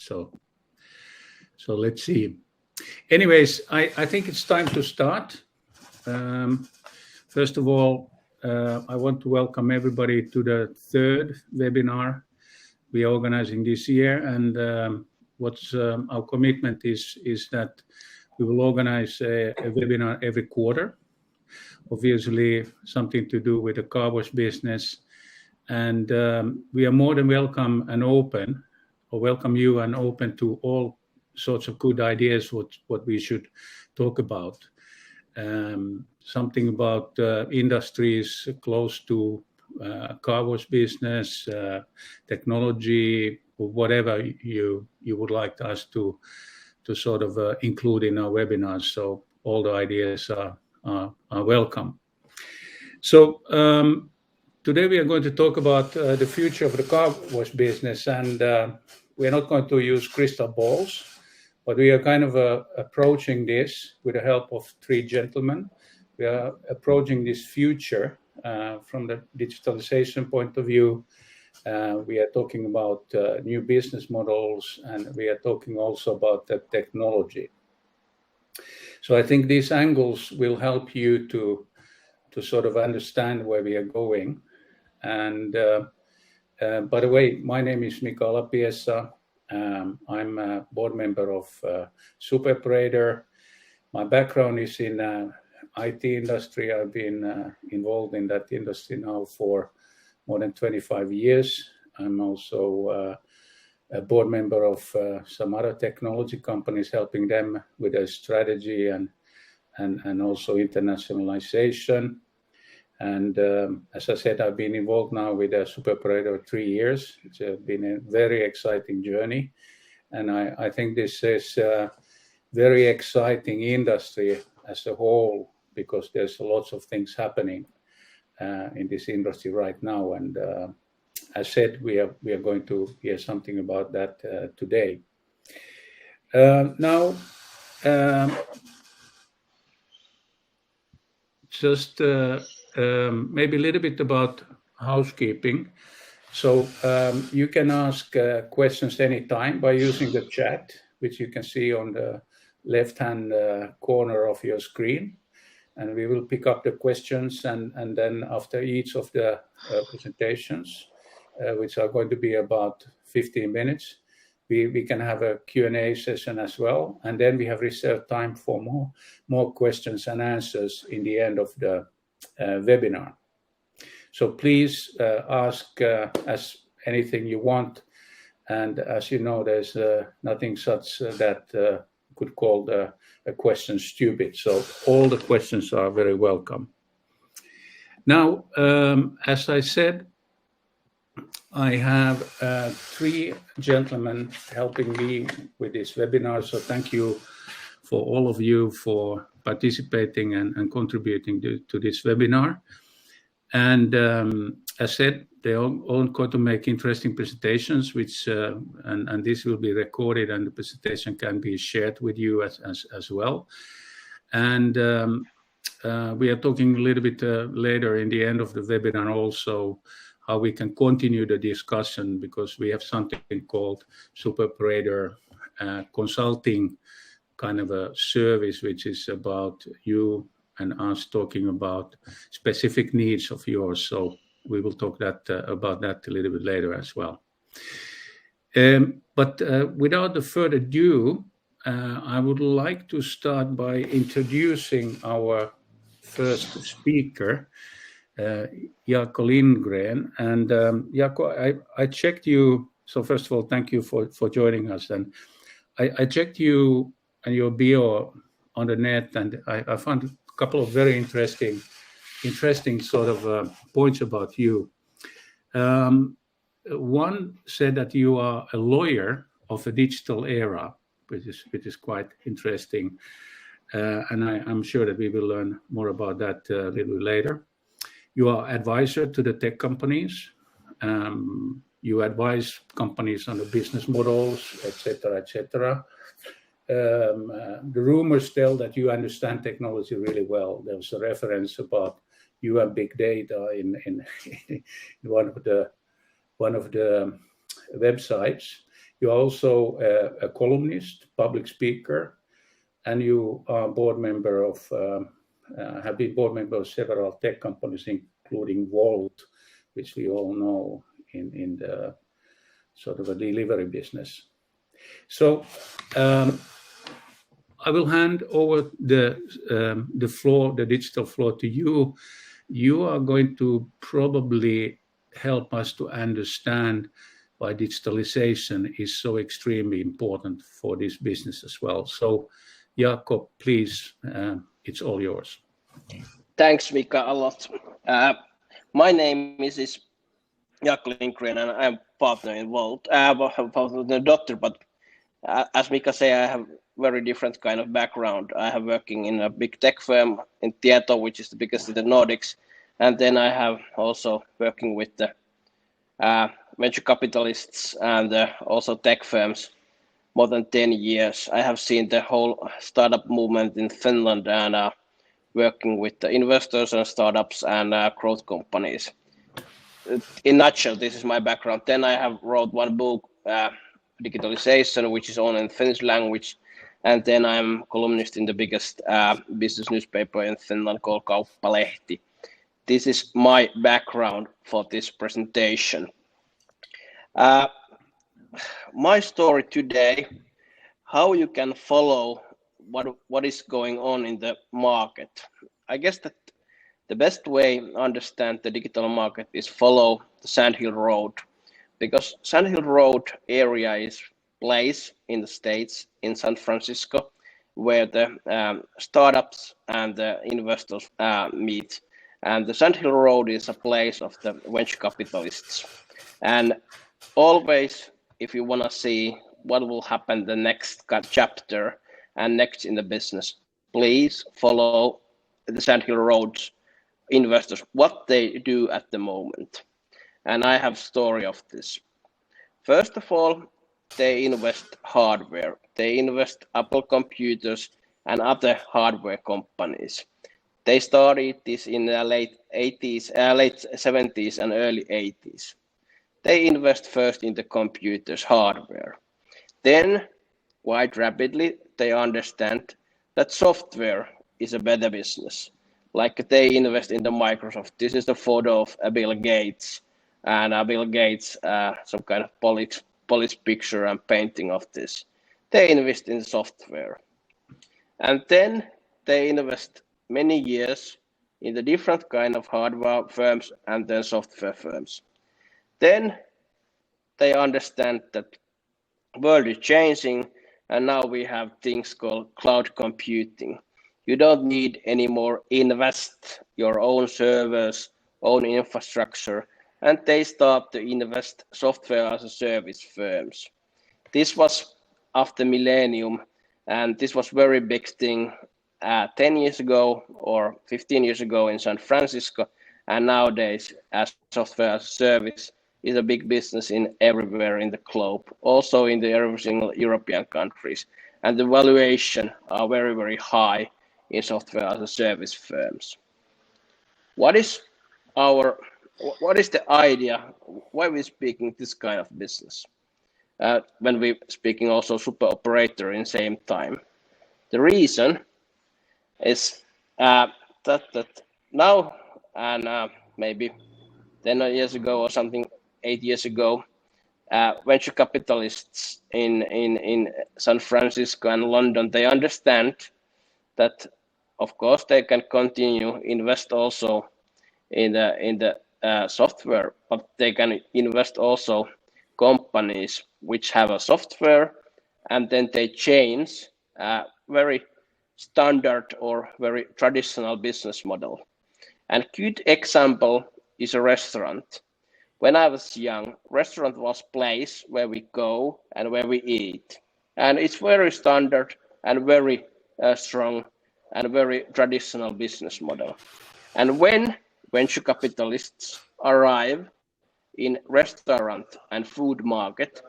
So let's see. Anyways, I think it's time to start. First of all, I want to welcome everybody to the third webinar we are organizing this year. And what's our commitment is that we will organize a webinar every quarter. Obviously, something to do with the car wash business. And we are more than welcome and open, or welcome you and open to all sorts of good ideas what we should talk about. Something about industries close to car wash business, technology, or whatever you would like us to sort of include in our webinars. So all the ideas are welcome. So today we are going to talk about the future of the car wash business, and we are not going to use crystal balls, but we are kind of approaching this with the help of three gentlemen. We are approaching this future from the digitalization point of view. We are talking about new business models, and we are talking also about the technology. So I think these angles will help you to sort of understand where we are going. And by the way, my name is Nicolas. I'm a board member of Superoperator. My background is in IT industry. I've been involved in that industry now for more than 25 years. I'm also a board member of some other technology companies, helping them with their strategy and also internationalization. And as I said, I've been involved now with Superoperator 3 years. It's been a very exciting journey. And I think this is a very exciting industry as a whole, because there's lots of things happening in this industry right now. And as said, we are going to hear something about that today. Now, just maybe a little bit about housekeeping. So you can ask questions anytime by using the chat, which you can see on the left-hand corner of your screen. And we will pick up the questions, and then after each of the presentations, which are going to be about 15 minutes, we can have a Q&A session as well. And then we have reserved time for more questions and answers in the end of the webinar. So please ask as anything you want. And as you know, there's nothing such that could call a question stupid. So all the questions are very welcome. Now, as I said, I have three gentlemen helping me with this webinar. So thank you for all of you for participating and contributing to this webinar. And as said, they're all going to make interesting presentations, which and this will be recorded, and the presentation can be shared with you as well. And we are talking a little bit later in the end of the webinar also how we can continue the discussion, because we have something called Superoperator consulting kind of a service, which is about you and us talking about specific needs of yours. So we will talk about that a little bit later as well. But without further ado, I would like to start by introducing our first speaker, Jaakko Lindgren. And Jaakko, I checked you. So first of all, thank you for joining us. And I checked you and your bio on the net, and I found a couple of very interesting sort of points about you. One said that you are a lawyer of a digital era, which is quite interesting, and I'm sure that we will learn more about that a little bit later. You are advisor to the tech companies. You advise companies on the business models, etc., etc. The rumors tell that you understand technology really well. There was a reference about you and big data in one of the websites. You're also a columnist, public speaker, and you are board member of have been board member of several tech companies, including Volt, which we all know in the sort of a delivery business. So I will hand over the floor, the digital floor, to you. You are going to probably help us to understand why digitalization is so extremely important for this business as well. So, Jaakko, please, it's all yours. Thanks, Mika, a lot. My name is Jaakko Lindgren, and I'm partner in Volt. I have a partner in Dottir, but as Mika said, I have very different kind of background. I have working in a big tech firm in Tieto, which is the biggest in the Nordics, and then I have also working with the venture capitalists and also tech firms more than 10 years. I have seen the whole startup movement in Finland and working with the investors and startups and growth companies. In a nutshell, this is my background. Then I have wrote one book, Digitalization, which is only in Finnish language. And then I'm columnist in the biggest business newspaper in Finland called Kauppalehti. This is my background for this presentation. My story today, how you can follow what is going on in the market. I guess that the best way to understand the digital market is follow the Sandhill Road, because Sandhill Road area is place in the States, in San Francisco, where the startups and the investors meet. And the Sandhill Road is a place of the venture capitalists. And always, if you want to see what will happen the next chapter and next in the business, please follow the Sandhill Road's investors, what they do at the moment. And I have story of this. First of all, they invest hardware. They invest Apple computers and other hardware companies. They started this in the late 70s and early 80s. They invest first in the computers hardware. Then, quite rapidly, they understand that software is a better business. Like they invest in the Microsoft. This is the photo of Bill Gates, and Bill Gates, some kind of police picture and painting of this. They invest in software. And then they invest many years in the different kind of hardware firms and then software firms. Then they understand that the world is changing, and now we have things called cloud computing. You don't need anymore invest your own servers, own infrastructure, and they start to invest software as a service firms. This was after millennium, and this was very big thing 10 years ago or 15 years ago in San Francisco, and nowadays as software as a service is a big business in everywhere in the globe, also in the every single European countries, and the valuation are very, very high in software as a service firms. What is the idea? Why are we speaking this kind of business? When we speaking also Superoperator in same time. The reason is that now and maybe 10 years ago or something, 8 years ago, venture capitalists in San Francisco and London, they understand that of course they can continue invest also in the software, but they can invest also companies which have a software, and then they change very standard or very traditional business model. And good example is a restaurant. When I was young, restaurant was place where we go and where we eat, and it's very standard and very strong and very traditional business model. And when venture capitalists arrive in restaurant and food market,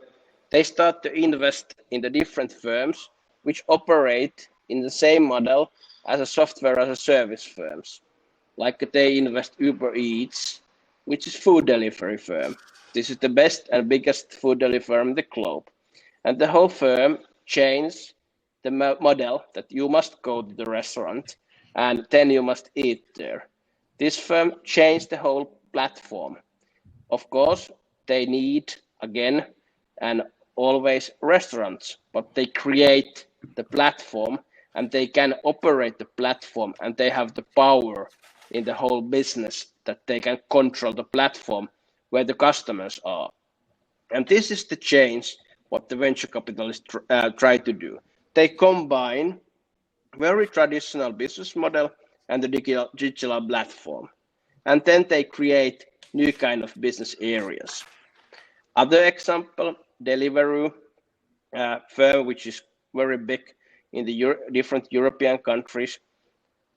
they start to invest in the different firms which operate in the same model as a software as a service firms. Like they invest Uber Eats, which is food delivery firm. This is the best and biggest food delivery firm in the globe. And the whole firm changed the model that you must go to the restaurant and then you must eat there. This firm changed the whole platform. Of course, they need again and always restaurants, but they create the platform and they can operate the platform and they have the power in the whole business that they can control the platform where the customers are. And this is the change what the venture capitalists try to do. They combine very traditional business model and the digital platform. And then they create new kind of business areas. Other example, Deliveroo firm, which is very big in the different European countries.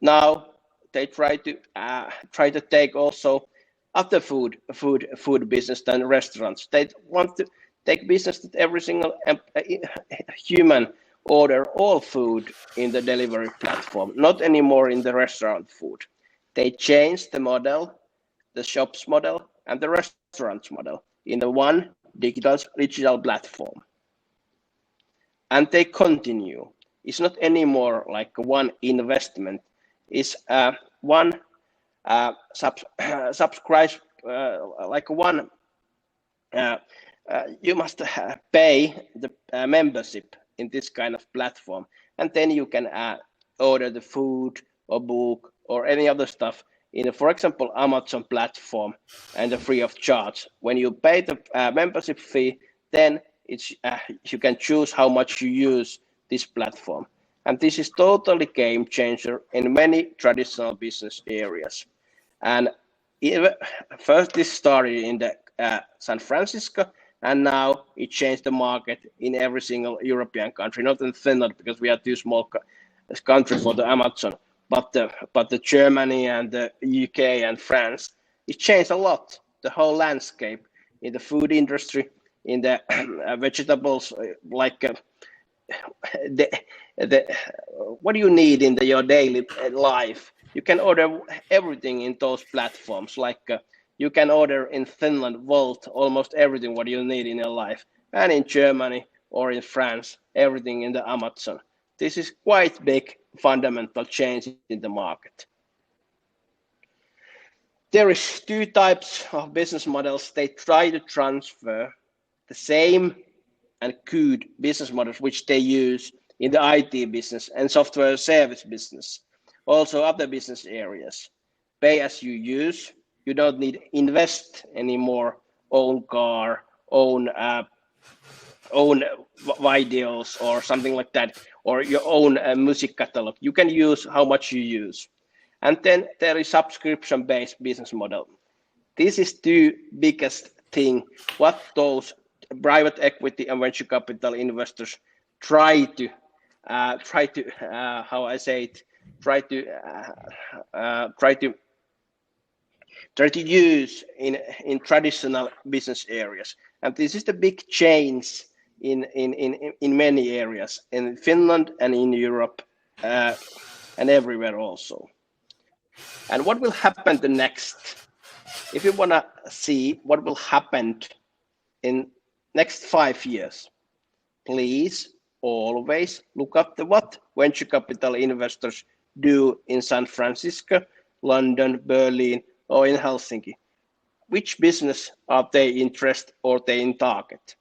Now they try to take also other food business than restaurants. They want to take business that every single human order all food in the delivery platform, not anymore in the restaurant food. They changed the model, the shops model and the restaurants model in the one digital platform. And they continue. It's not anymore like one investment. It's one subscribe, like one. You must pay the membership in this kind of platform, and then you can order the food or book or any other stuff in, for example, Amazon platform, and free of charge. When you pay the membership fee, then it's you can choose how much you use this platform. And this is totally game changer in many traditional business areas. And first this started in the San Francisco, and now it changed the market in every single European country, not in Finland because we are too small country for the Amazon, but the Germany and the UK and France, it changed a lot, the whole landscape in the food industry, in the vegetables, like what do you need in your daily life? You can order everything in those platforms, like you can order in Finland, Volt, almost everything what you need in your life, and in Germany or in France, everything in the Amazon. This is quite big fundamental change in the market. There is two types of business models. They try to transfer the same and good business models which they use in the IT business and software service business, also other business areas. Pay as you use. You don't need invest anymore, own car, own videos or something like that, or your own music catalog. You can use how much you use. And then there is subscription-based business model. This is the biggest thing what those private equity and venture capital investors try to use in traditional business areas. And this is the big change in many areas in Finland and in Europe and everywhere also. And what will happen the next? If you want to see what will happen in next 5 years, please always look up what venture capital investors do in San Francisco, London, Berlin, or in Helsinki. Which business are they interested or they in target?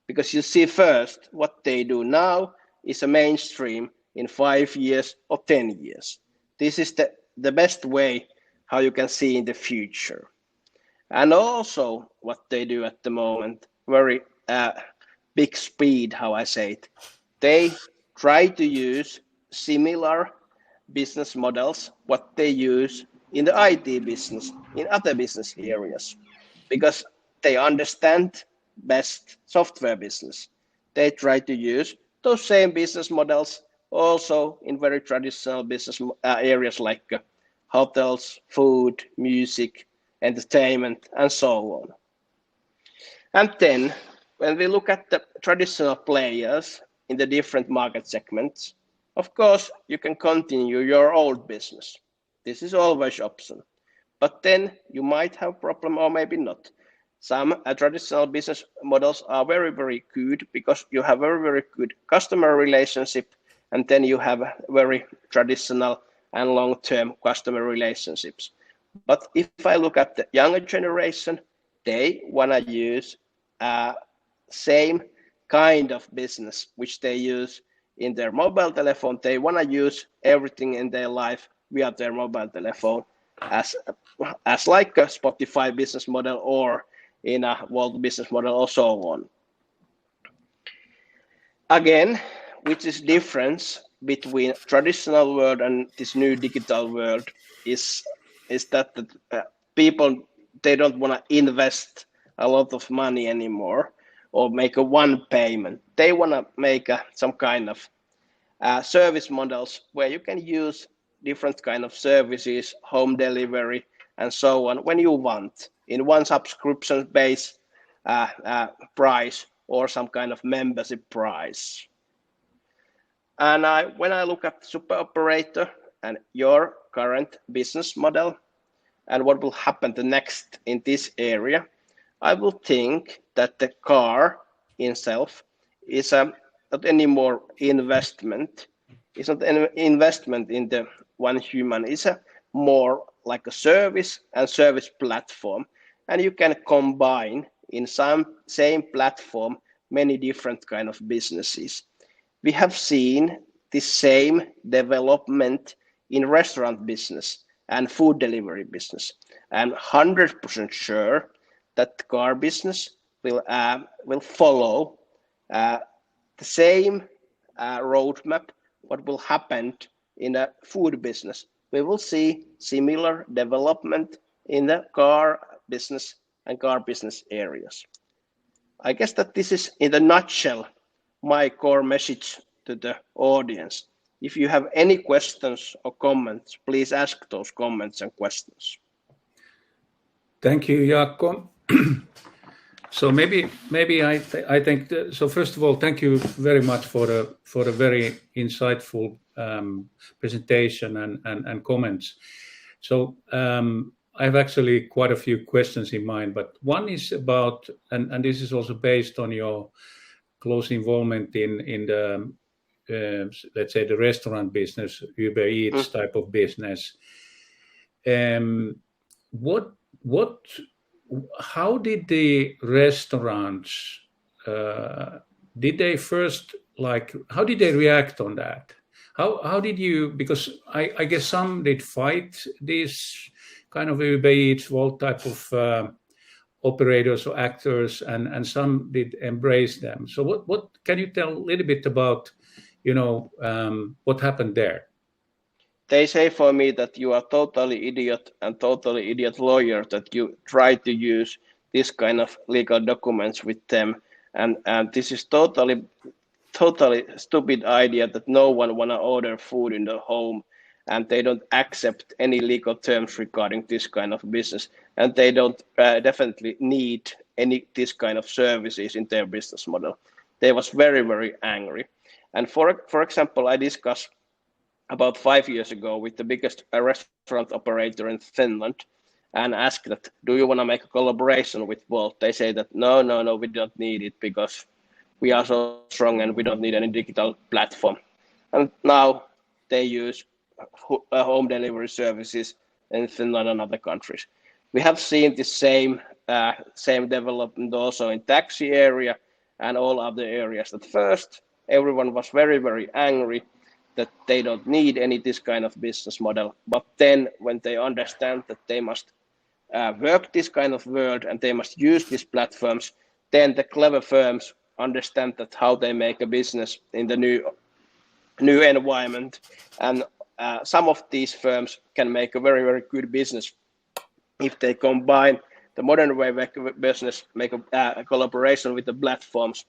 Because you see first what they do now is a mainstream in 5 years or 10 years. This is the best way how you can see in the future. And also what they do at the moment, very big speed, how I say it. They try to use similar business models, what they use in the IT business, in other business areas, because they understand best software business. They try to use those same business models also in very traditional business areas like hotels, food, music, entertainment, and so on. And then when we look at the traditional players in the different market segments, of course, you can continue your old business. This is always option. But then you might have problem or maybe not. Some traditional business models are very, very good because you have very, very good customer relationship, and then you have very traditional and long-term customer relationships. But if I look at the younger generation, they want to use same kind of business which they use in their mobile telephone. They want to use everything in their life via their mobile telephone, as like a Spotify business model or in a Volt business model or so on. Again, which is difference between traditional world and this new digital world is that people, they don't want to invest a lot of money anymore or make a one payment. They want to make some kind of service models where you can use different kind of services, home delivery, and so on when you want, in one subscription base price or some kind of membership price. And when I look at Superoperator and your current business model and what will happen the next in this area, I will think that the car itself is not any more investment. It's not an investment in the one human. It's more like a service and service platform. And you can combine in some same platform many different kind of businesses. We have seen the same development in restaurant business and food delivery business. I'm 100% sure that the car business will follow the same roadmap what will happen in the food business. We will see similar development in the car business and car business areas. I guess that this is in a nutshell my core message to the audience. If you have any questions or comments, please ask those comments and questions. Thank you, Jaakko. So maybe I think that, so first of all, thank you very much for a very insightful presentation and comments. So I have actually quite a few questions in mind, but one is about, and this is also based on your close involvement in the let's say the restaurant business, Uber Eats type of business. How did the restaurants, did they first, like, how did they react on that? How did you, because I guess some did fight this kind of Uber Eats, Volt type of operators or actors, and some did embrace them. So what can you tell a little bit about, what happened there? They say for me that you are totally idiot and totally idiot lawyer that you try to use this kind of legal documents with them, and this is totally stupid idea that no one wanna order food in the home, and they don't accept any legal terms regarding this kind of business, and they don't definitely need any this kind of services in their business model. They was very, very angry. And for example, I discussed about 5 years ago with the biggest restaurant operator in Finland and asked that, do you want to make a collaboration with Volt? They say that no, we don't need it because we are so strong and we don't need any digital platform. And now they use home delivery services in Finland and other countries. We have seen the same development also in taxi area and all other areas. At first, everyone was very, very angry that they don't need any this kind of business model. But then when they understand that they must work this kind of world and they must use these platforms, then the clever firms understand that how they make a business in the new environment. And some of these firms can make a very, very good business if they combine the modern way of business, make a collaboration with the platforms.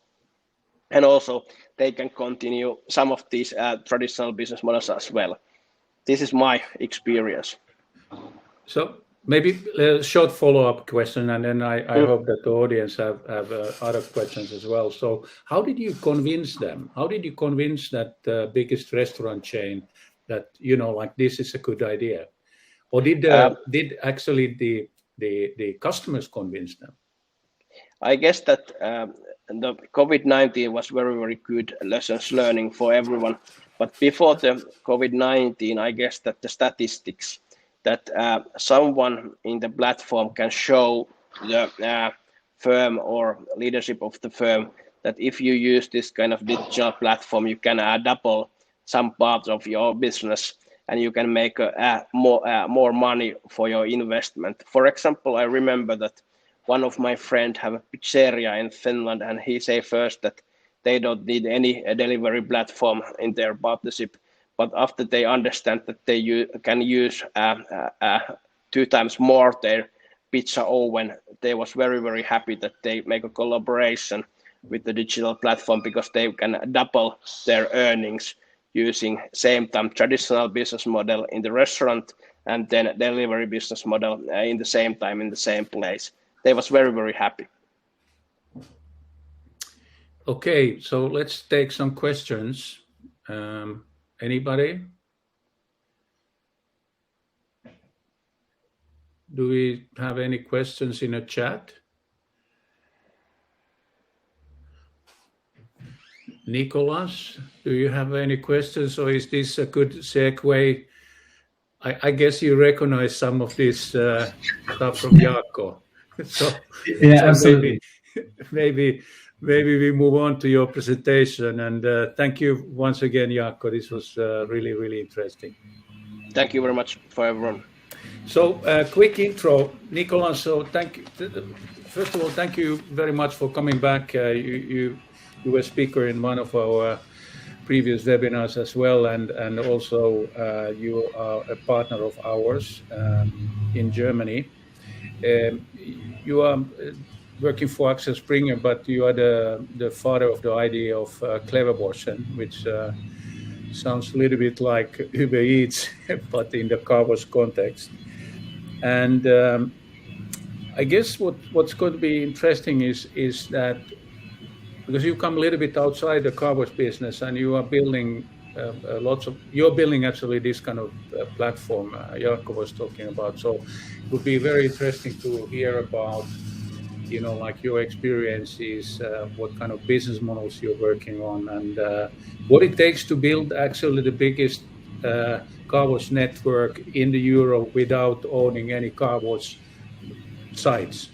And also they can continue some of these traditional business models as well. This is my experience. So maybe a short follow-up question, and then I hope that the audience have other questions as well. So how did you convince them? How did you convince that biggest restaurant chain that, like this is a good idea? Or did actually the customers convince them? I guess that the COVID-19 was very, very good lessons learning for everyone. But before the COVID-19, I guess that the statistics that someone in the platform can show the firm or leadership of the firm that if you use this kind of digital platform, you can double some parts of your business and you can make more money for your investment. For example, I remember that one of my friends have a pizzeria in Finland, and he say first that they don't need any delivery platform in their partnership, but after they understand that they can use 2 times more their pizza oven, they was very, very happy that they make a collaboration with the digital platform because they can double their earnings using same time traditional business model in the restaurant and then delivery business model in the same time in the same place. They was very, very happy. Okay, so let's take some questions. Anybody? Do we have any questions in the chat? Nicolas, do you have any questions, or is this a good segue? I guess you recognize some of this stuff from Jaakko. So Absolutely. Maybe we move on to your presentation. And thank you once again, Jaakko. This was really, really interesting. Thank you very much for everyone. So quick intro, Nicolas. So first of all, thank you very much for coming back. You were a speaker in one of our previous webinars as well, and also you are a partner of ours in Germany. You are working for Axel Springer, but you are the father of the idea of Cleverboschen, which sounds a little bit like Uber Eats, but in the car wash context. And I guess what's going to be interesting is that because you come a little bit outside the car wash business and you are building you're building actually this kind of platform Jaakko was talking about. So it would be very interesting to hear about, like your experiences, what kind of business models you're working on, and what it takes to build actually the biggest car wash network in the Europe without owning any car wash sites.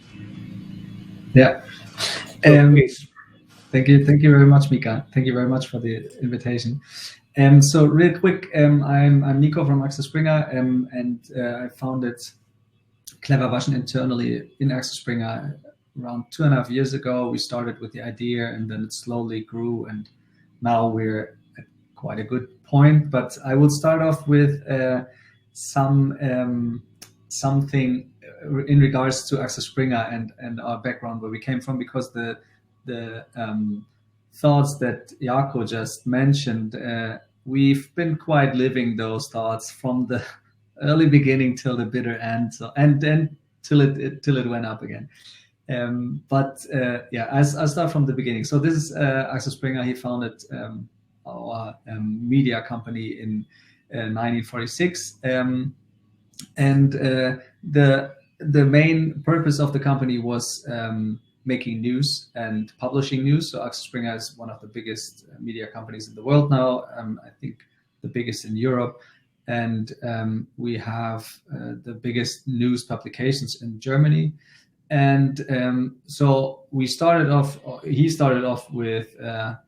Yeah. So please. Thank you very much, Mika. Thank you very much for the invitation. So real quick, I'm Nico from Axel Springer, and I founded Cleverboschen internally in Axel Springer around 2.5 years ago. We started with the idea, and then it slowly grew, and now we're at quite a good point. But I will start off with something in regards to Axel Springer and our background, where we came from, because the thoughts that Jaakko just mentioned, we've been quite living those thoughts from the early beginning till the bitter end, and then till it went up again. I'll start from the beginning. So this is Axel Springer. He founded our media company in 1946, and the main purpose of the company was making news and publishing news. So Axel Springer is one of the biggest media companies in the world now. I think the biggest in Europe. And we have the biggest news publications in Germany. And so he started off with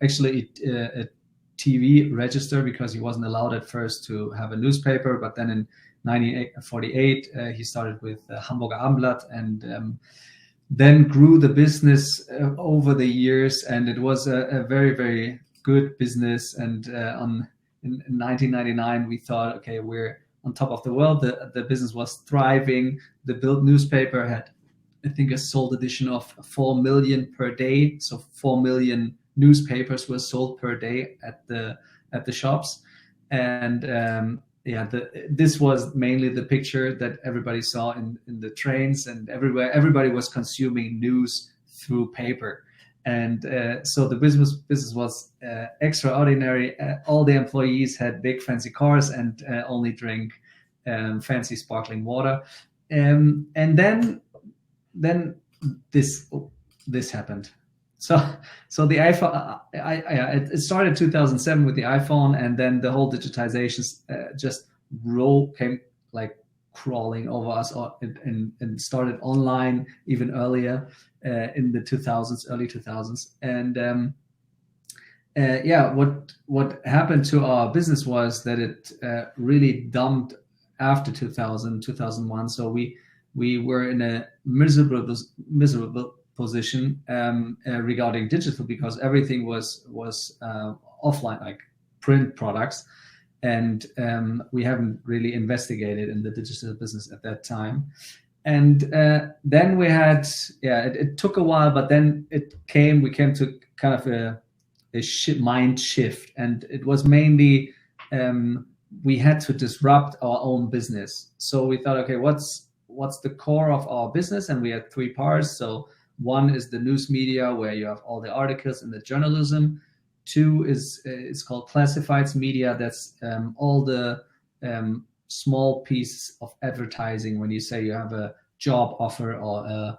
actually a TV register, because he wasn't allowed at first to have a newspaper. But then in 1948, he started with Hamburger Abendblatt, and then grew the business over the years, and it was a very, very good business. And in 1999, we thought, okay, we're on top of the world. The business was thriving. The Bild newspaper had, I think, a sold edition of 4 million per day. So 4 million newspapers were sold per day at the shops. And this was mainly the picture that everybody saw in the trains and everywhere. Everybody was consuming news through paper. And so the business was extraordinary. All the employees had big fancy cars and only drank fancy sparkling water. And then this happened. So the iPhone, it started 2007 with the iPhone, and then the whole digitization just came like crawling over us, and started online even earlier in the 2000s, early 2000s. And what happened to our business was that it really dumped after 2000, 2001. So we were in a miserable position regarding digital, because everything was offline, like print products, and we haven't really investigated in the digital business at that time. And then we had, it took a while, but then we came to kind of a mind shift, and it was mainly we had to disrupt our own business. So we thought, okay, what's the core of our business? And we had three parts. So one is the news media, where you have all the articles and the journalism. Two is it's called classifieds media. That's all the small pieces of advertising. When you say you have a job offer or a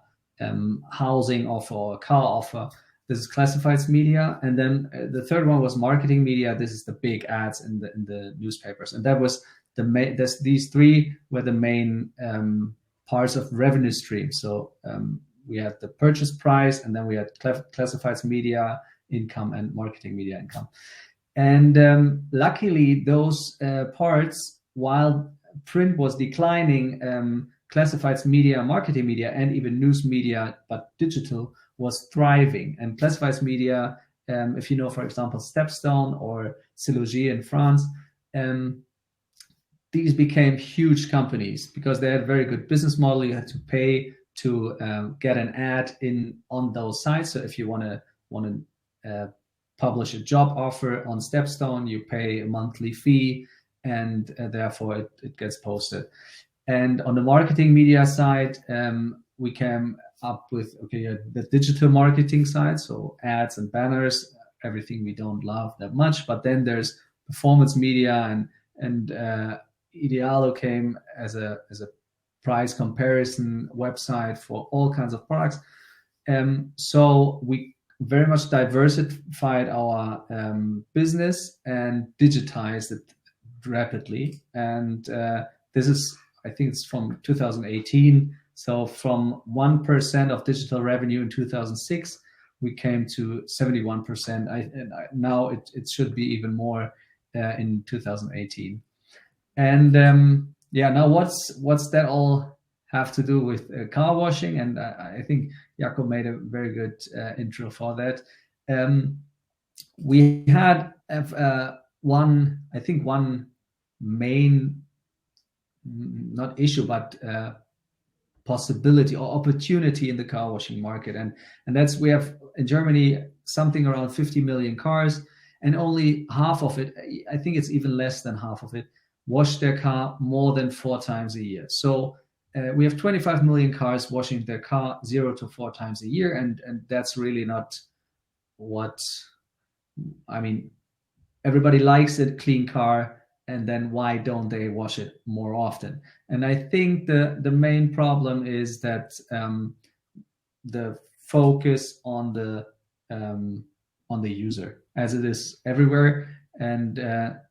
housing offer or a car offer, this is classifieds media. And then the third one was marketing media. This is the big ads in the newspapers. And that was these three were the main parts of revenue stream. So we had the purchase price, and then we had classifieds media income and marketing media income. And luckily, those parts, while print was declining, classifieds media, marketing media, and even news media, but digital, was thriving. And classifieds media, if you know, for example, Stepstone or Silogier in France, these became huge companies because they had a very good business model. You had to pay to get an ad on those sites. So if you want to publish a job offer on Stepstone, you pay a monthly fee, and therefore it gets posted. And on the marketing media side, we came up with the digital marketing side, so ads and banners, everything we don't love that much. But then there's performance media, and Idealo came as a price comparison website for all kinds of products. So we very much diversified our business and digitized it rapidly. And this is, I think it's from 2018. So from 1% of digital revenue in 2006, we came to 71%. Now it should be even more in 2018. And now what's that all have to do with car washing? And I think Jaakko made a very good intro for that. We had one main, not issue, but possibility or opportunity in the car washing market. And that's, we have in Germany something around 50 million cars, and only half of it, I think it's even less than half of it, wash their car more than 4 times a year. So we have 25 million cars washing their car 0 to 4 times a year, and that's really not what, I mean, everybody likes a clean car, and then why don't they wash it more often? And I think the main problem is that the focus on the user, as it is everywhere. And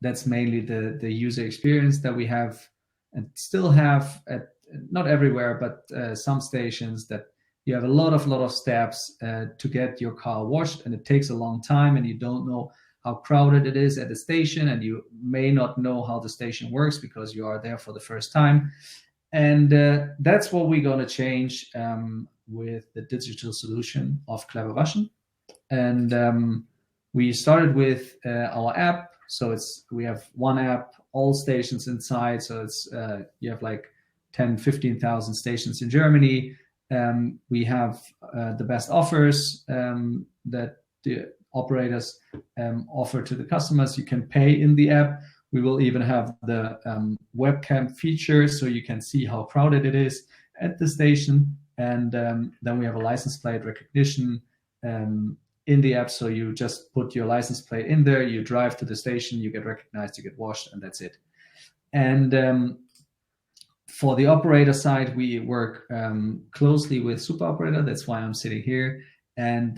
that's mainly the user experience that we have and still have at, not everywhere, but some stations, that you have a lot of steps to get your car washed, and it takes a long time, and you don't know how crowded it is at the station, and you may not know how the station works because you are there for the first time. And that's what we're going to change with the digital solution of Clever Waschen. And we started with our app. So we have one app, all stations inside. So it's you have like 15,000 stations in Germany. We have the best offers that the operators offer to the customers. You can pay in the app. We will even have the webcam feature, so you can see how crowded it is at the station. And then we have a license plate recognition in the app. So you just put your license plate in there, you drive to the station, you get recognized, you get washed, and that's it. And for the operator side, we work closely with Superoperator. That's why I'm sitting here. And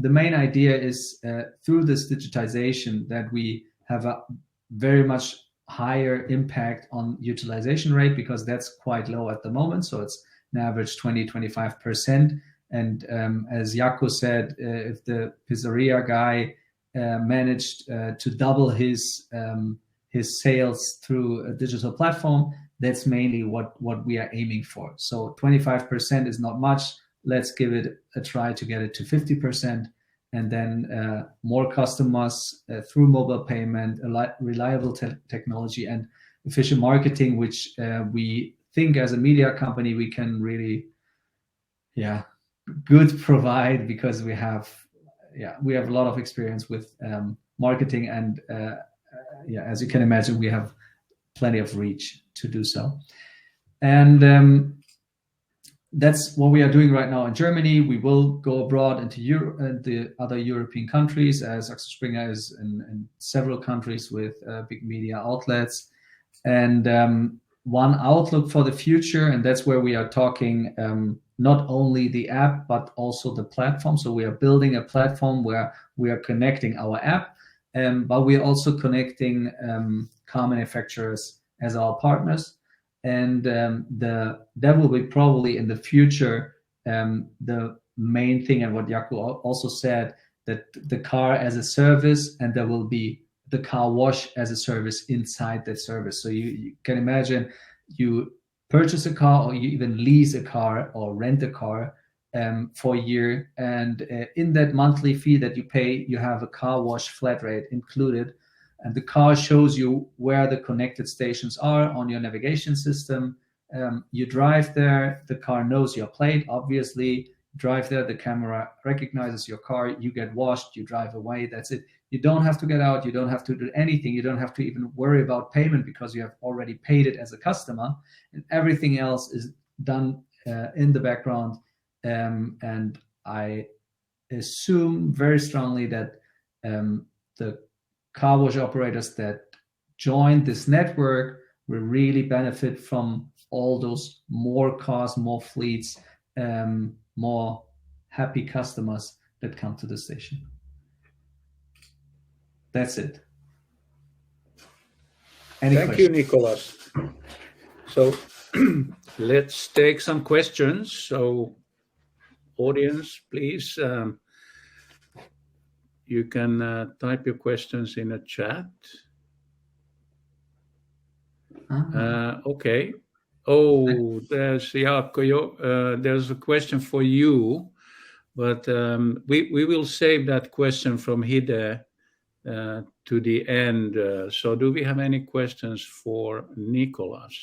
the main idea is through this digitization that we have a very much higher impact on utilization rate, because that's quite low at the moment. So it's an average 20-25%. And as Jaakko said, if the pizzeria guy managed to double his sales through a digital platform, that's mainly what we are aiming for. So 25% is not much. Let's give it a try to get it to 50%, and then more customers through mobile payment, reliable technology, and efficient marketing, which we think as a media company we can really, good provide, because we have a lot of experience with marketing, and as you can imagine, we have plenty of reach to do so. And that's what we are doing right now in Germany. We will go abroad into Europe and the other European countries, as Axel Springer is in several countries with big media outlets. And one outlook for the future, and that's where we are talking not only the app, but also the platform. So we are building a platform where we are connecting our app, but we are also connecting car manufacturers as our partners. And that will be probably in the future the main thing, and what Jaakko also said, that the car as a service, and there will be the car wash as a service inside that service. So you can imagine you purchase a car, or you even lease a car or rent a car for a year, and in that monthly fee that you pay, you have a car wash flat rate included. And the car shows you where the connected stations are on your navigation system. You drive there, the car knows your plate, obviously. Drive there, the camera recognizes your car, you get washed, you drive away, that's it. You don't have to get out, you don't have to do anything, you don't have to even worry about payment, because you have already paid it as a customer, and everything else is done in the background. And I assume very strongly that the car wash operators that join this network will really benefit from all those more cars, more fleets, more happy customers that come to the station. That's it. Thank you, Nicolas. So let's take some questions. So audience, please, you can type your questions in a chat. Okay. Oh, there's Jaakko. There's a question for you, but we will save that question from Hide to the end. So do we have any questions for Nicolas?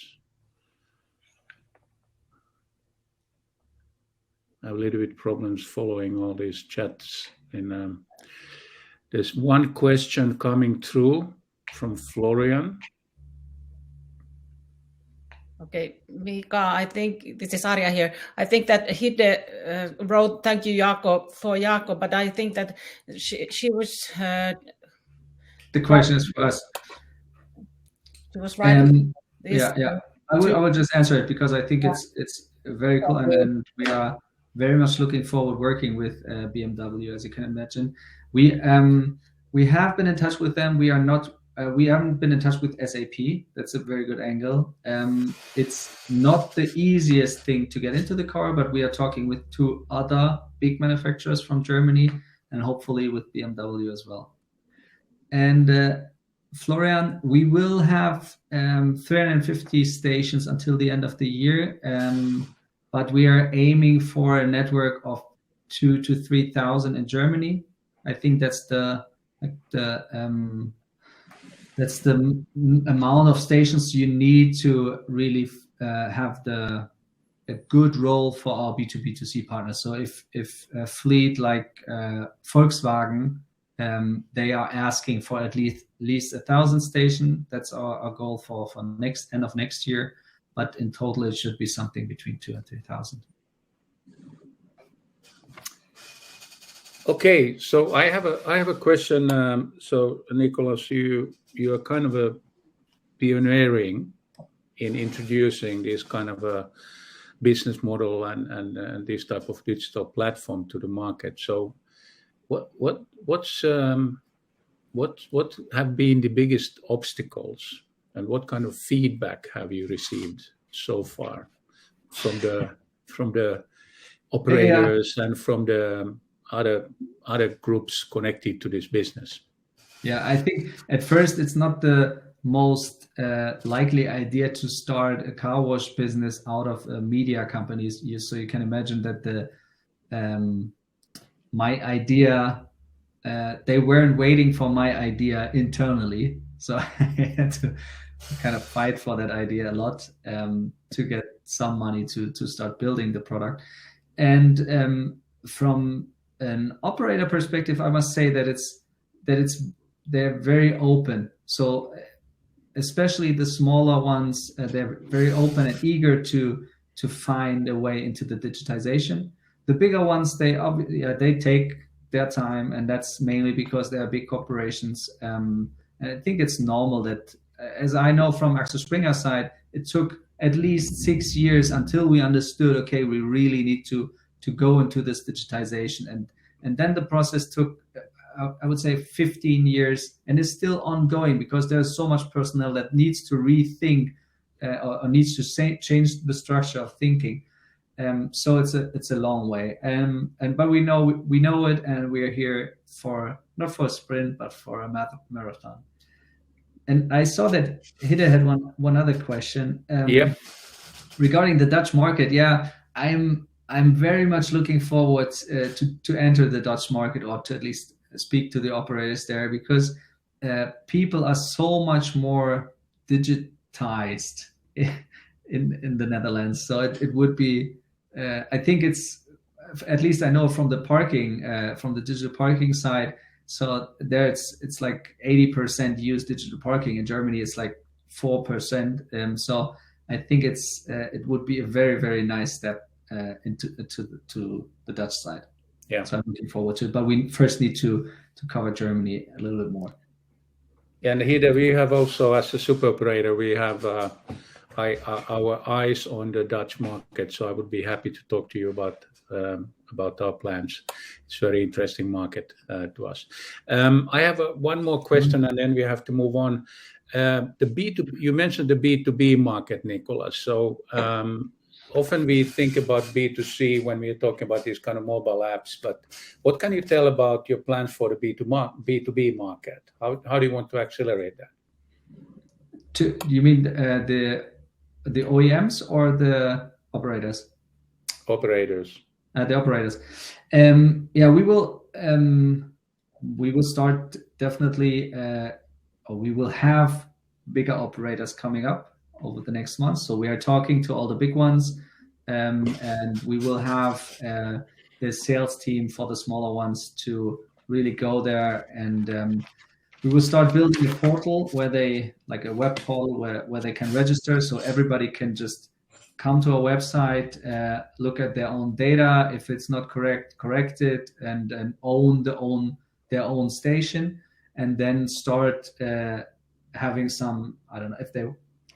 I have a little bit problems following all these chats. There's one question coming through from Florian. Okay, Mika, I think this is Arja here. I think that Hide wrote, thank you, Jaakko, but I think that she was... the question is for us. She was right. I will just answer it, because I think it's very cool, and we are very much looking forward working with BMW, as you can imagine. We have been in touch with them. We haven't been in touch with SAP. That's a very good angle. It's not the easiest thing to get into the car, but we are talking with 2 other big manufacturers from Germany, and hopefully with BMW as well. And Florian, we will have 350 stations until the end of the year, but we are aiming for a network of 2,000 to 3,000 in Germany. I think that's the amount of stations you need to really have a good role for our B2B2C partners. So if a fleet like Volkswagen, they are asking for at least 1,000 stations, that's our goal for end of next year. But in total, it should be something between 2,000 and 3,000. Okay, so I have a question. So Nicolas, you are kind of a pioneering in introducing this kind of a business model and this type of digital platform to the market. So what have been the biggest obstacles, and what kind of feedback have you received so far from the operators and from the other groups connected to this business? Yeah, I think at first it's not the most likely idea to start a car wash business out of media companies. So you can imagine that my idea, they weren't waiting for my idea internally. So I had to kind of fight for that idea a lot to get some money to start building the product. And from an operator perspective, I must say that they're very open. So especially the smaller ones, they're very open and eager to find a way into the digitization. The bigger ones, they take their time, and that's mainly because they are big corporations. And I think it's normal that, as I know from Axel Springer's side, it took at least 6 years until we understood, okay, we really need to go into this digitization. And then the process took, I would say, 15 years, and is still ongoing because there's so much personnel that needs to rethink or needs to change the structure of thinking. So it's a long way. But we know it, and we are here not for a sprint, but for a marathon. And I saw that Hidde had one other question. Regarding the Dutch market. Yeah, I'm very much looking forward to enter the Dutch market, or to at least speak to the operators there, because people are so much more digitized in the Netherlands. So it would be, I think it's, at least I know from the digital parking side. So there it's like 80% use digital parking. In Germany, it's like 4%. So I think it would be a very, very nice step into the Dutch side. Yeah. So I'm looking forward to it. But we first need to cover Germany a little bit more. And here we have also, as a super operator, we have our eyes on the Dutch market. So I would be happy to talk to you about our plans. It's a very interesting market to us. I have one more question, and then we have to move on. You mentioned the B2B market, Nicolas. So often we think about B2C when we're talking about these kind of mobile apps, but what can you tell about your plans for the B2B market? How do you want to accelerate that? You mean the OEMs or the operators? Operators. The operators. Yeah, we will start definitely, or we will have bigger operators coming up over the next month. So we are talking to all the big ones, and we will have the sales team for the smaller ones to really go there, and we will start building a portal like a web portal where they can register, so everybody can just come to a website, look at their own data. If it's not correct it, and own their own station, and then start having some, I don't know if they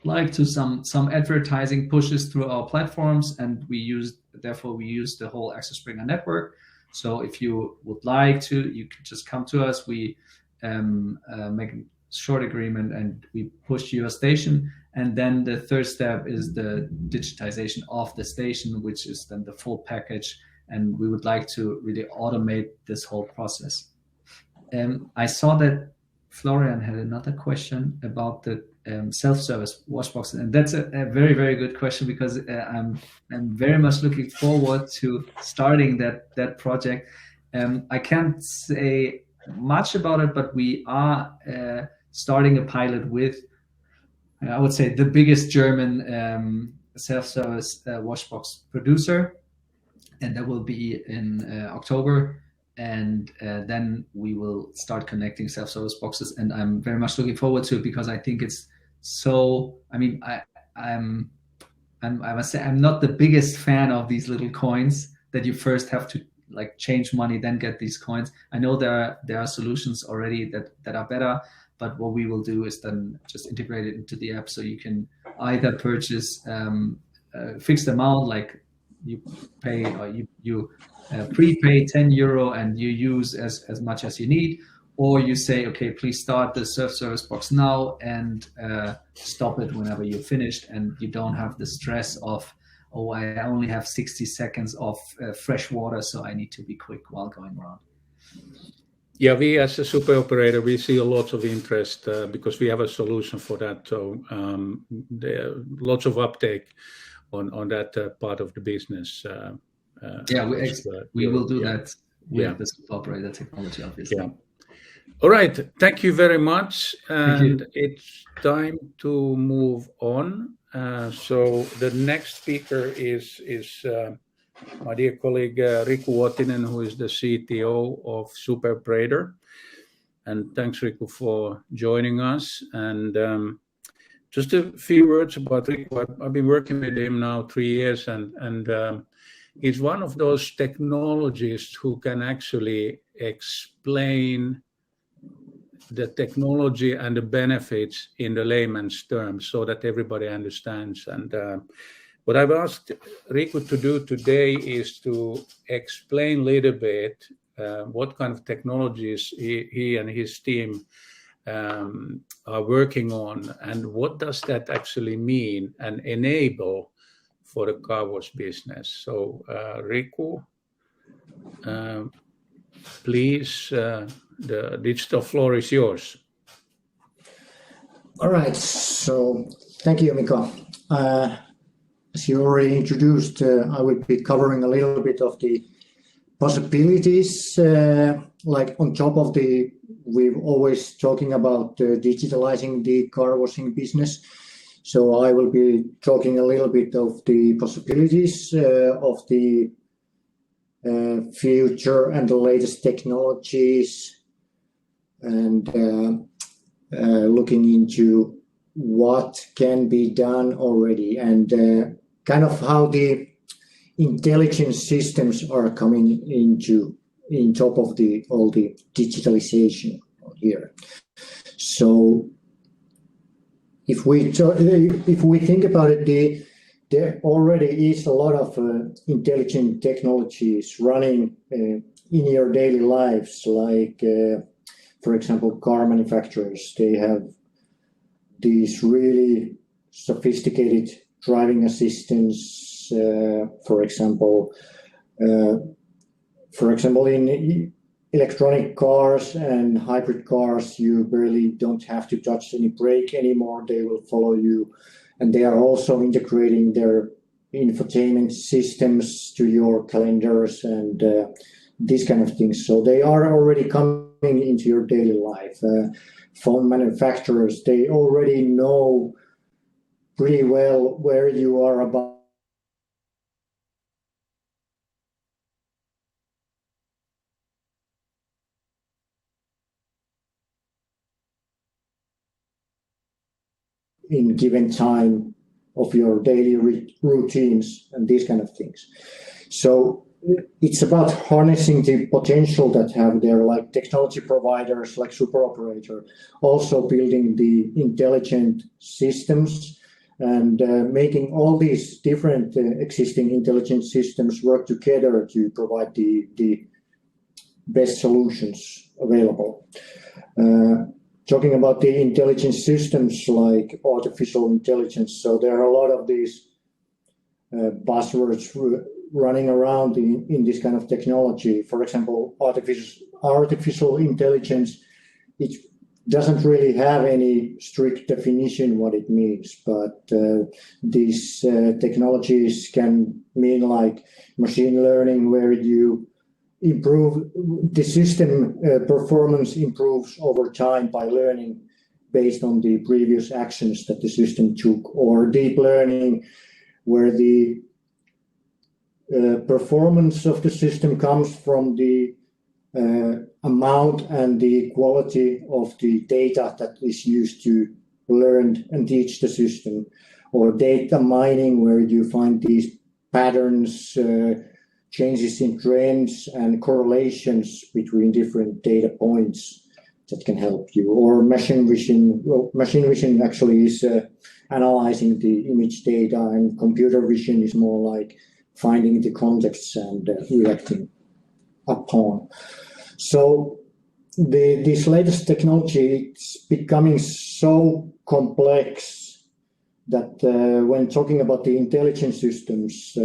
like to, some advertising pushes through our platforms, and we use the whole Axel Springer network. So if you would like to, you can just come to us. We make a short agreement and we push your station. And then the third step is the digitization of the station, which is then the full package. And we would like to really automate this whole process. I saw that Florian had another question about the self-service wash boxes, and that's a very, very good question, because I'm very much looking forward to starting that project. I can't say much about it, but we are starting a pilot with, I would say, the biggest German self-service wash box producer, and that will be in October. And then we will start connecting self-service boxes, and I'm very much looking forward to it, because I think it's so. I mean, I must say I'm not the biggest fan of these little coins that you first have to like change money, then get these coins. I know there are solutions already that are better, but what we will do is then just integrate it into the app, so you can either purchase fixed amount, like you pay or you prepay €10 and you use as much as you need, or you say, okay, please start the self-service box now and stop it whenever you're finished, and you don't have the stress of, oh, I only have 60 seconds of fresh water, so I need to be quick while going around. Yeah, we as a Superoperator, we see a lot of interest because we have a solution for that. So there are lots of uptake on that part of the business. We will do that with the Superoperator technology, obviously. Yeah. All right. Thank you very much. And it's time to move on. So the next speaker is my dear colleague Riku Uotinen, who is the CTO of Superoperator. And thanks, Riku, for joining us. And just a few words about Riku. I've been working with him now 3 years, and he's one of those technologists who can actually explain the technology and the benefits in the layman's terms so that everybody understands. And what I've asked Riku to do today is to explain a little bit what kind of technologies he and his team are working on, and what does that actually mean and enable for the car wash business. So Riku, please, the digital floor is yours. All right, so thank you, Mika. As you already introduced, I will be covering a little bit of the possibilities, like on top of we've always talking about digitalizing the car washing business. So I will be talking a little bit of the possibilities of the future and the latest technologies, and looking into what can be done already, and kind of how the intelligent systems are coming in top of all the digitalization here. So if we think about it, there already is a lot of intelligent technologies running in your daily lives, like for example, car manufacturers. They have these really sophisticated driving assistants. For example, in electronic cars and hybrid cars, you barely don't have to touch any brake anymore. They will follow you, and they are also integrating their infotainment systems to your calendars and these kind of things. So they are already coming into your daily life. Phone manufacturers, they already know pretty well where you are about in given time of your daily routines and these kind of things. So it's about harnessing the potential that have there, like technology providers like Superoperator, also building the intelligent systems and making all these different existing intelligent systems work together to provide the best solutions available. Talking about the intelligent systems like artificial intelligence, so there are a lot of these buzzwords running around in this kind of technology. For example, artificial intelligence, it doesn't really have any strict definition what it means, but these technologies can mean like machine learning, where you improve the system performance improves over time by learning based on the previous actions that the system took, or deep learning, where the performance of the system comes from the amount and the quality of the data that is used to learn and teach the system, or data mining, where you find these patterns, changes in trends and correlations between different data points that can help you. Or machine vision. Well, machine vision actually is analyzing the image data, and computer vision is more like finding the contexts and reacting upon. So this latest technology is becoming so complex that when talking about the intelligent systems,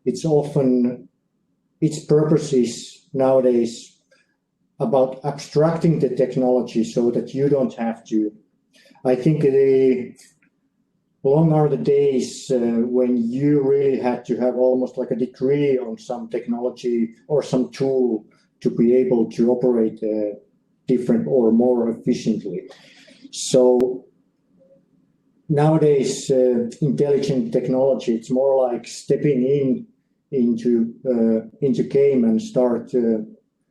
it's often its purpose is nowadays about abstracting the technology so that you don't have to. I think long are the days when you really had to have almost like a degree on some technology or some tool to be able to operate different or more efficiently. So nowadays, intelligent technology, it's more like stepping into game and start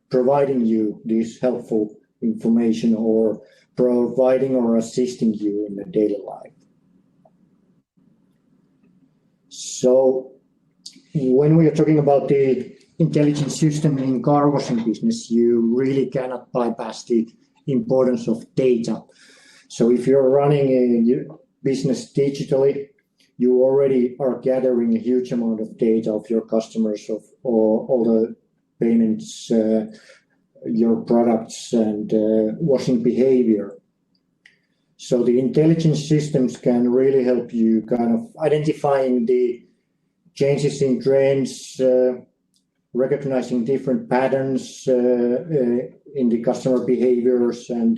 providing you this helpful information or providing or assisting you in the daily life. So when we are talking about the intelligent system in car washing business, you really cannot bypass the importance of data. So if you're running a business digitally, you already are gathering a huge amount of data of your customers, of all the payments, your products, and washing behavior. So the intelligent systems can really help you kind of identifying the changes in trends, recognizing different patterns in the customer behaviors and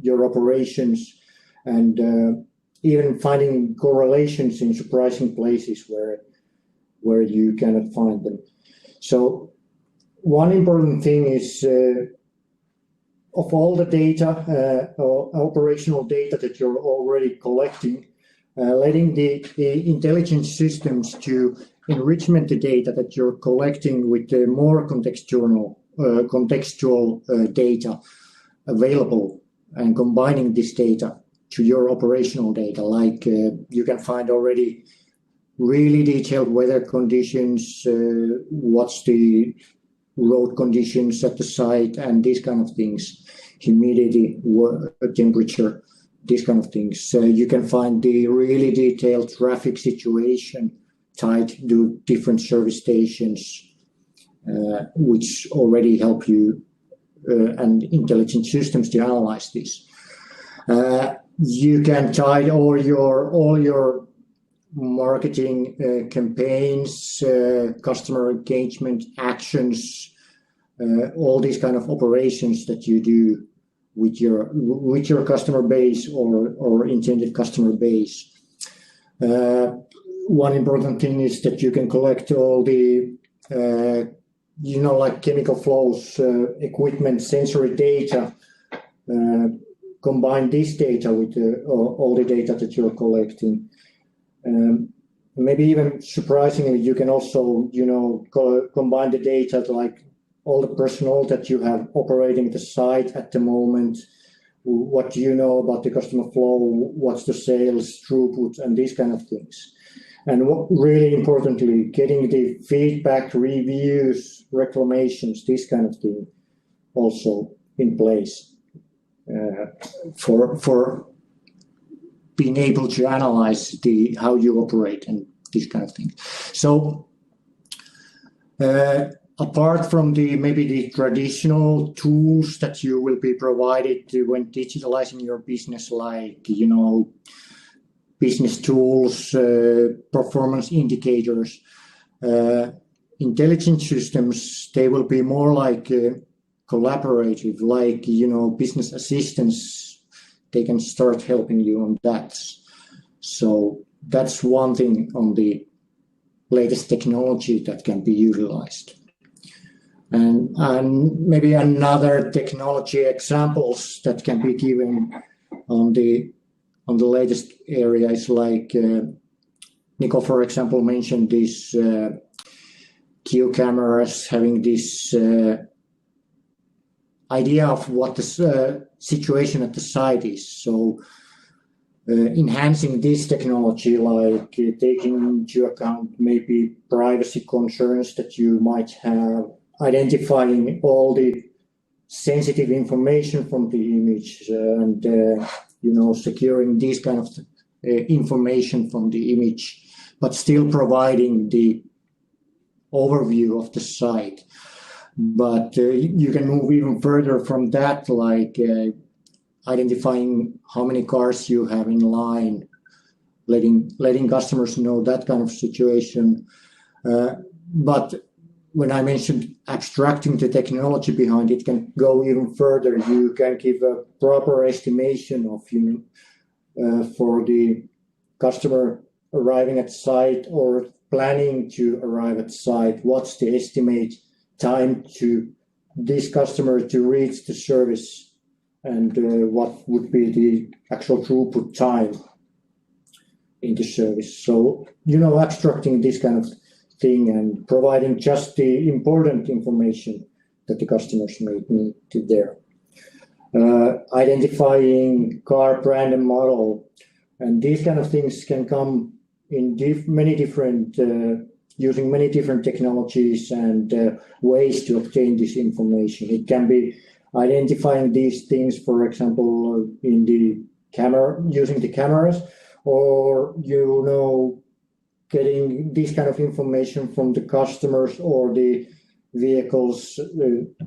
your operations, and even finding correlations in surprising places where you cannot find them. So one important thing is of all the data, operational data that you're already collecting, letting the intelligent systems to enrichment the data that you're collecting with the more contextual data available, and combining this data to your operational data. Like you can find already really detailed weather conditions, what's the road conditions at the site, and these kind of things, humidity, temperature, these kind of things. You can find the really detailed traffic situation tied to different service stations, which already help you and intelligent systems to analyze this. You can tie all your marketing campaigns, customer engagement actions, all these kind of operations that you do with your customer base or intended customer base. One important thing is that you can collect all the like chemical flows, equipment, sensory data, combine this data with all the data that you're collecting. Maybe even surprisingly, you can also, combine the data like all the personnel that you have operating the site at the moment. What do you know about the customer flow? What's the sales throughput and these kind of things? And really importantly, getting the feedback, reviews, reclamations, this kind of thing also in place for being able to analyze how you operate and these kind of things. So apart from maybe the traditional tools that you will be provided when digitalizing your business, like business tools, performance indicators, intelligent systems, they will be more like collaborative, like business assistants. They can start helping you on that. So that's one thing on the latest technology that can be utilized. And maybe another technology examples that can be given on the latest area is like Nico, for example, mentioned these Q cameras having this idea of what the situation at the site is. So enhancing this technology, like taking into account maybe privacy concerns that you might have, identifying all the sensitive information from the image and securing this kind of information from the image, but still providing the overview of the site. But you can move even further from that, like identifying how many cars you have in line, letting customers know that kind of situation. But when I mentioned abstracting the technology behind it, can go even further. You can give a proper estimation of for the customer arriving at site or planning to arrive at site. What's the estimate time to this customer to reach the service, and what would be the actual throughput time in the service? So, abstracting this kind of thing and providing just the important information that the customers may need to there. Identifying car brand and model, and these kind of things can come in many different using many different technologies and ways to obtain this information. It can be identifying these things, for example, in the camera, using the cameras, or getting this kind of information from the customers or the vehicles,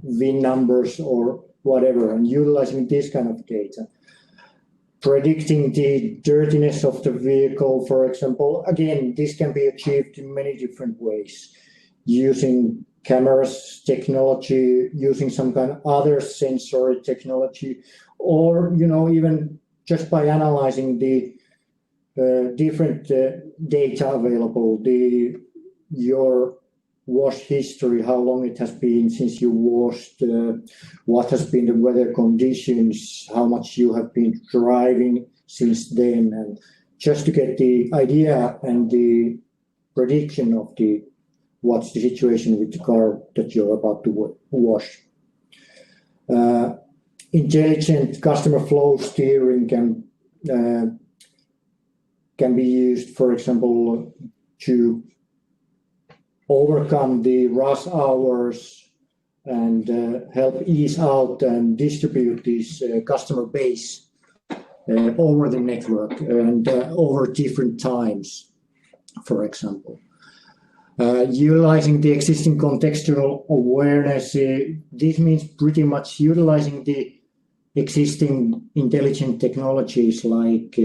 VIN numbers or whatever, and utilizing this kind of data. Predicting the dirtiness of the vehicle, for example, again, this can be achieved in many different ways, using cameras technology, using some kind of other sensory technology, or even just by analyzing the different data available, your wash history, how long it has been since you washed, what has been the weather conditions, how much you have been driving since then, and just to get the idea and the prediction of what's the situation with the car that you're about to wash. Intelligent customer flow steering can be used, for example, to overcome the rush hours and help ease out and distribute this customer base over the network and over different times, for example. Utilizing the existing contextual awareness, this means pretty much utilizing the existing intelligent technologies like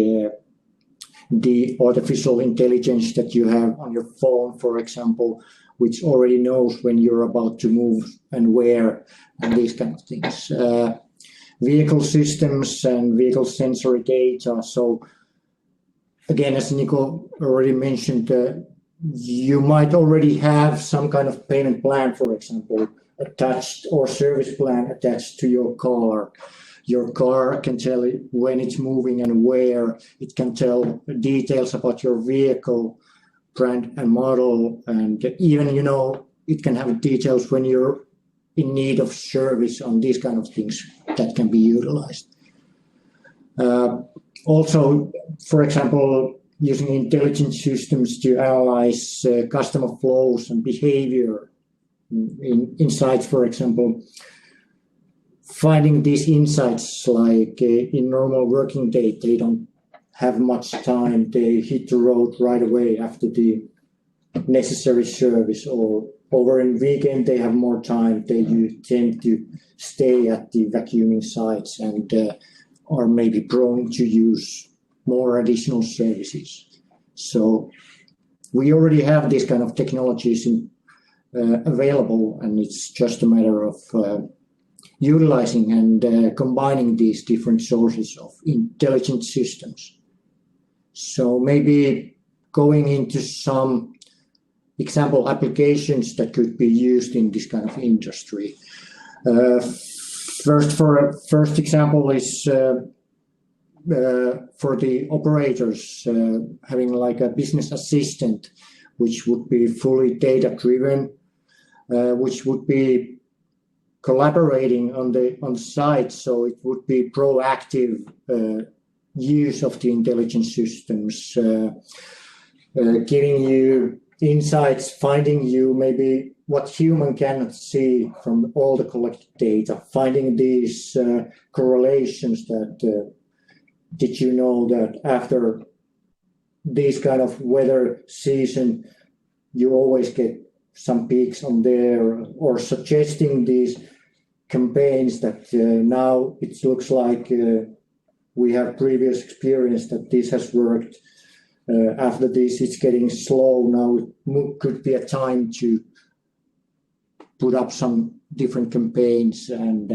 the artificial intelligence that you have on your phone, for example, which already knows when you're about to move and where, and these kind of things. Vehicle systems and vehicle sensory data. So again, as Nico already mentioned, you might already have some kind of payment plan, for example, attached, or service plan attached to your car. Your car can tell when it's moving and where. It can tell details about your vehicle, brand and model, and even, it can have details when you're in need of service on these kind of things that can be utilized. Also, for example, using intelligent systems to analyze customer flows and behavior insights, for example. Finding these insights, like in normal working day, they don't have much time. They hit the road right away after the necessary service, or over in weekend they have more time. They tend to stay at the vacuuming sites and are maybe prone to use more additional services. So we already have these kind of technologies available, and it's just a matter of utilizing and combining these different sources of intelligent systems. So maybe going into some example applications that could be used in this kind of industry. First example is for the operators, having like a business assistant, which would be fully data driven, which would be collaborating on the site, so it would be proactive use of the intelligence systems, giving you insights, finding you maybe what human cannot see from all the collected data, finding these correlations that did you know that after this kind of weather season, you always get some peaks on there, or suggesting these campaigns that now it looks like we have previous experience that this has worked. After this, it's getting slow. Now it could be a time to put up some different campaigns and,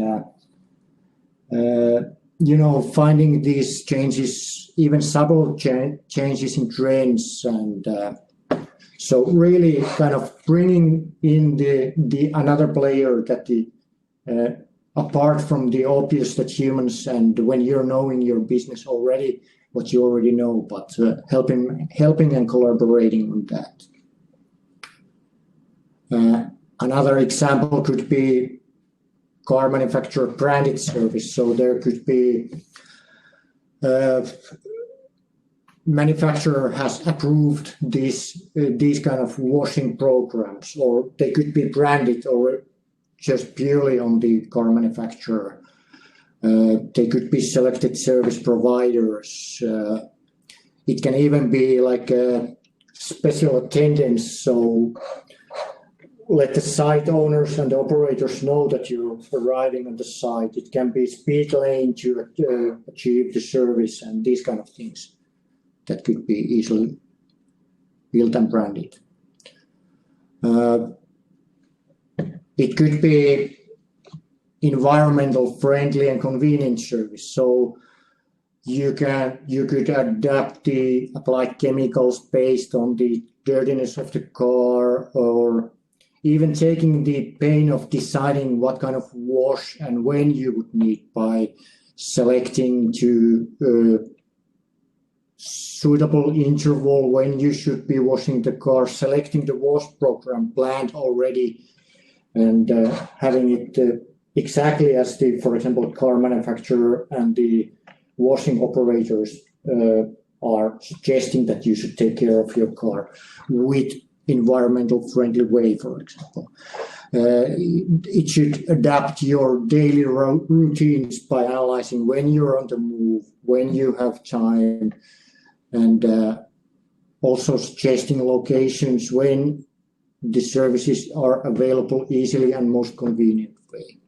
finding these changes, even subtle changes in trends. And so really kind of bringing in the another player that apart from the obvious that humans, and when you're knowing your business already, what you already know, but helping and collaborating on that. Another example could be car manufacturer branded service. So there could be manufacturer has approved these kind of washing programs, or they could be branded or just purely on the car manufacturer. They could be selected service providers. It can even be like a special attendance. So let the site owners and the operators know that you're arriving on the site. It can be speed lane to achieve the service and these kind of things that could be easily built and branded. It could be environmental friendly and convenient service. So you could adapt the applied chemicals based on the dirtiness of the car, or even taking the pain of deciding what kind of wash and when you would need by selecting to suitable interval when you should be washing the car, selecting the wash program planned already, and having it exactly as the, for example, car manufacturer and the washing operators are suggesting that you should take care of your car with environmental friendly way, for example. It should adapt your daily routines by analyzing when you're on the move, when you have time, and also suggesting locations when the services are available easily and most convenient way.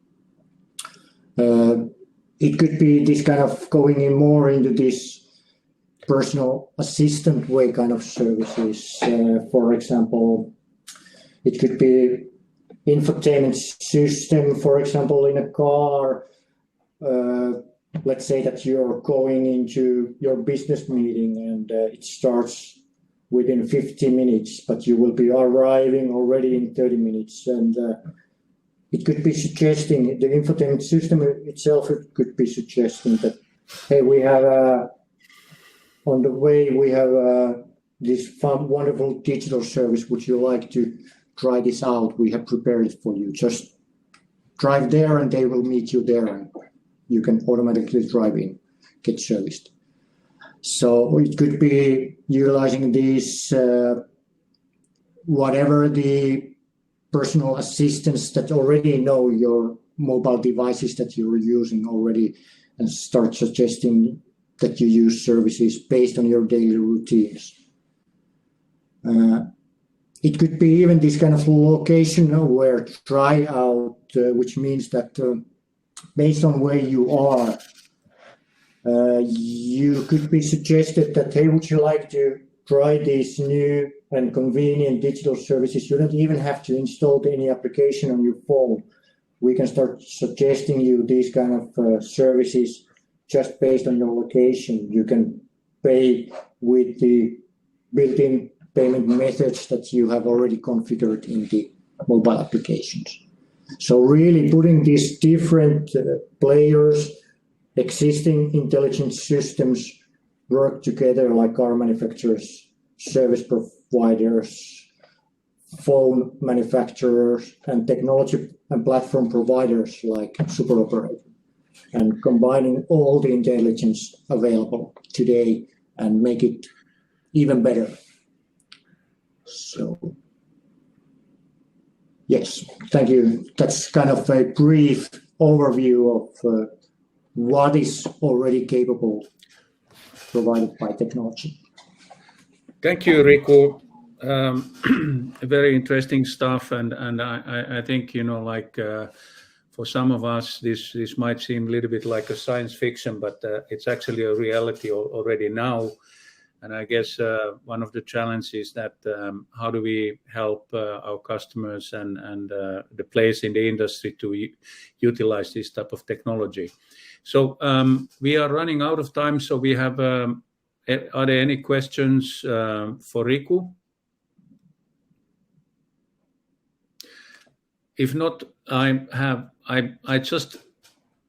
It could be this kind of going in more into this personal assistant way kind of services. For example, it could be infotainment system, for example, in a car. Let's say that you're going into your business meeting and it starts within 50 minutes, but you will be arriving already in 30 minutes. And it could be suggesting, the infotainment system itself, it could be suggesting that, hey, we have on the way, we have this fun, wonderful digital service. Would you like to try this out? We have prepared it for you. Just drive there and they will meet you there. And you can automatically drive in, get serviced. So it could be utilizing these, whatever the personal assistants that already know your mobile devices that you're using already, and start suggesting that you use services based on your daily routines. It could be even this kind of location aware tryout, which means that based on where you are, you could be suggested that, hey, would you like to try these new and convenient digital services? You don't even have to install any application on your phone. We can start suggesting you these kind of services just based on your location. You can pay with the built-in payment methods that you have already configured in the mobile applications. So really putting these different players, existing intelligent systems work together, like car manufacturers, service providers, phone manufacturers, and technology and platform providers like Superoperator, and combining all the intelligence available today and make it even better. So, yes, thank you. That's kind of a brief overview of what is already capable provided by technology. Thank you, Riku. Very interesting stuff, and I think, you know, like for some of us, this might seem a little bit like a science fiction, but it's actually a reality already now. And I guess one of the challenges is that how do we help our customers and the players in the industry to utilize this type of technology. So we are running out of time. So we have, are there any questions for Riku? If not, I just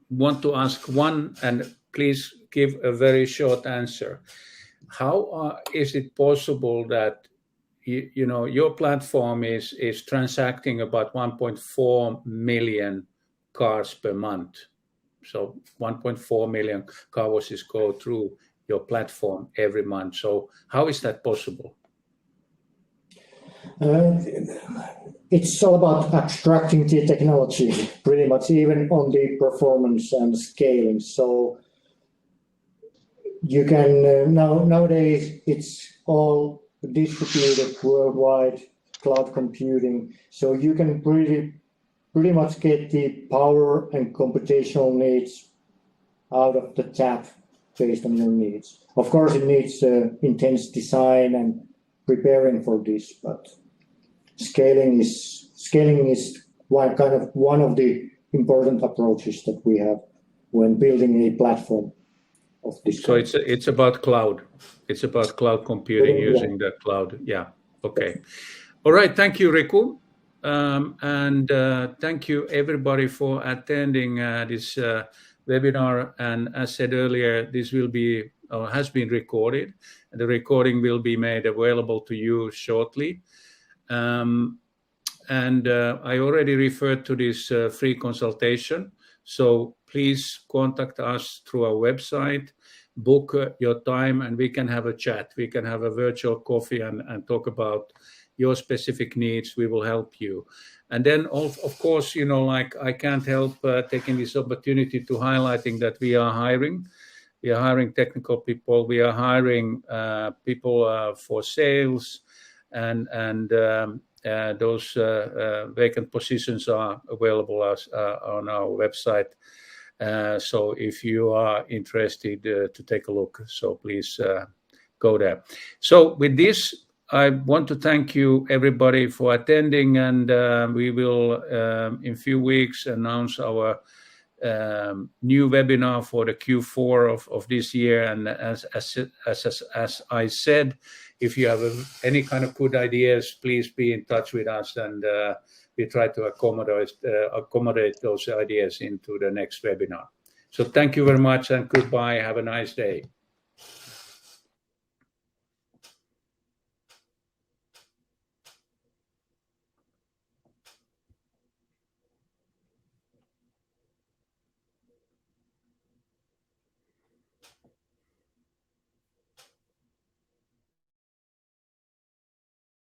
want to ask one, and please give a very short answer. How is it possible that you know your platform is transacting about 1.4 million cars per month? So 1.4 million car washes go through your platform every month. So how is that possible? It's all about abstracting the technology, pretty much, even on the performance and scaling. So you can nowadays it's all distributed worldwide, cloud computing. So you can pretty much get the power and computational needs out of the tap based on your needs. Of course, it needs intense design and preparing for this, but scaling is one of the important approaches that we have when building a platform of this. So it's about cloud. It's about cloud computing using the cloud. Yeah. Okay. All right. Thank you, Riku. And thank you everybody for attending this webinar. And as said earlier, this will be has been recorded. The recording will be made available to you shortly. And I already referred to this free consultation. So please contact us through our website, book your time, and we can have a chat. We can have a virtual coffee and talk about your specific needs. We will help you. And then, of course, you know, like I can't help taking this opportunity to highlighting that we are hiring. We are hiring technical people. We are hiring people for sales, and those vacant positions are available on our website. So if you are interested to take a look, so please go there. So with this, I want to thank you everybody for attending, and we will in a few weeks announce our new webinar for the Q4 of this year. And as I said, if you have any kind of good ideas, please be in touch with us, and we try to accommodate those ideas into the next webinar. So thank you very much, and goodbye. Have a nice day.